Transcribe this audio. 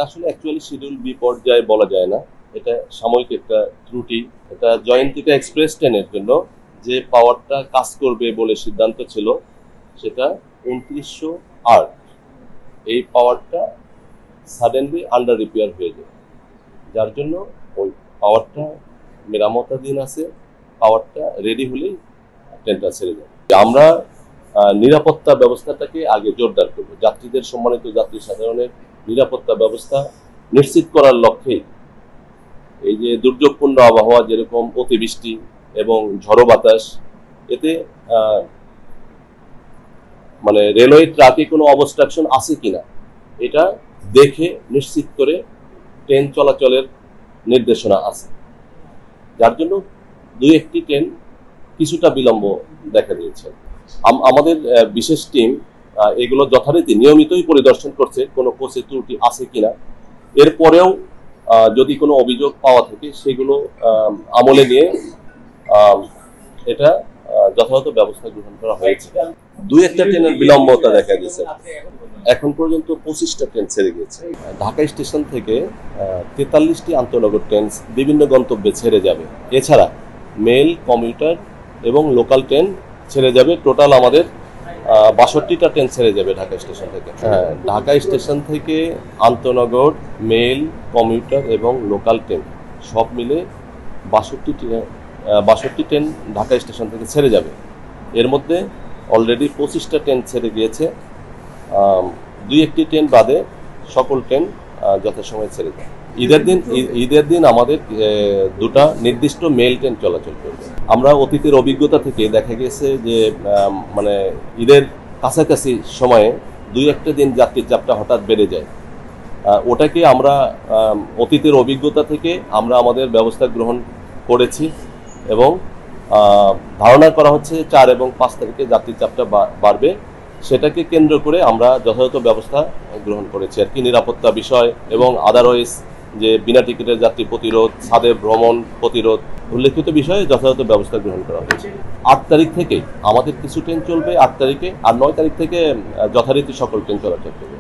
আসলে actually schedule B পর্যায়ে বলা যায় না, এটা সাময়িক একটা ত্রুটি। এটা জয়ন্তিকা এক্সপ্রেস ট্রেনের জন্য যে পাওয়ারটা কাজ করবে বলে সিদ্ধান্ত ছিল সেটা 2908, এই পাওয়ারটা সাডেনলি আন্ডার রিপেয়ার হয়ে যায়, যার জন্য ওই পাওয়ারটা মেরামতাধীন আছে, পাওয়ারটা রেডি হলেই ট্রেনটা ছেড়ে যায়। আমরা নিরাপত্তা ব্যবস্থাটাকে আগে জোরদার করব, যাত্রীদের সম্মানিত যাত্রী সাধারণের নিরাপত্তা ব্যবস্থা নিশ্চিত করার লক্ষ্যে এই যে দুর্যোগপূর্ণ আবহাওয়া, যেরকম অতিবৃষ্টি এবং ঝড়ো বাতাস, এতে মানে রেলওয়ে ট্র্যাকে কোনো অবস্ট্রাকশন আছে কিনা এটা দেখে নিশ্চিত করে ট্রেন চলাচলের নির্দেশনা আছে, যার জন্য দুই একটি ট্রেন কিছুটা বিলম্ব দেখা দিয়েছে। আমাদের বিশেষ টিম এগুলো যথারীতি নিয়মিতই পরিদর্শন করছে কোনো কোচে ত্রুটি আছে কিনা। এরপরেও যদি কোনো অভিযোগ পাওয়া থাকে সেগুলো আমলে নিয়ে এটা যথাযথ ব্যবস্থা গ্রহণ করা হয়েছে। দুই একটা ট্রেনের বিলম্বতা দেখা গেছে। এখন পর্যন্ত 25টা ট্রেন ছেড়ে গেছে। ঢাকা স্টেশন থেকে 43টি আন্তঃনগর ট্রেন বিভিন্ন গন্তব্যে ছেড়ে যাবে। এছাড়া মেল, কমিউটার এবং লোকাল ট্রেন ছেড়ে যাবে। টোটাল আমাদের 62টা ট্রেন ছেড়ে যাবে ঢাকা স্টেশন থেকে। ঢাকা স্টেশন থেকে আন্তঃনগর, মেল, কমিউটার এবং লোকাল ট্রেন সব মিলে 62টি ট্রেন ঢাকা স্টেশন থেকে ছেড়ে যাবে। এর মধ্যে অলরেডি 25টা ট্রেন ছেড়ে গিয়েছে। দুই একটি ট্রেন বাদে সকল ট্রেন যথাসময়ে ছেড়ে যায়। ঈদের দিন আমাদের দুটা নির্দিষ্ট মেল ট্রেন চলাচল করবে। আমরা অতীতের অভিজ্ঞতা থেকে দেখা গেছে যে মানে ঈদের কাছাকাছি সময়ে দুই একটা দিন যাত্রীর চাপটা হঠাৎ বেড়ে যায়। ওটাকে আমরা অতীতের অভিজ্ঞতা থেকে আমরা আমাদের ব্যবস্থা গ্রহণ করেছি এবং ধারণা করা হচ্ছে 4 এবং 5 তারিখে যাত্রীর চাপটা বাড়বে। সেটাকে কেন্দ্র করে আমরা যথাযথ ব্যবস্থা গ্রহণ করেছি আর কি। নিরাপত্তা বিষয় এবং আদারওয়াইজ যে বিনা টিকিটের যাত্রী প্রতিরোধ, ছাদে ভ্রমণ প্রতিরোধ উল্লেখিত বিষয়ে যথাযথ ব্যবস্থা গ্রহণ করা হয়েছে। 8 তারিখ থেকে আমাদের কিছু ট্রেন চলবে 8 তারিখে, আর 9 তারিখ থেকে যথারীতি সকল ট্রেন চলাচল করবে।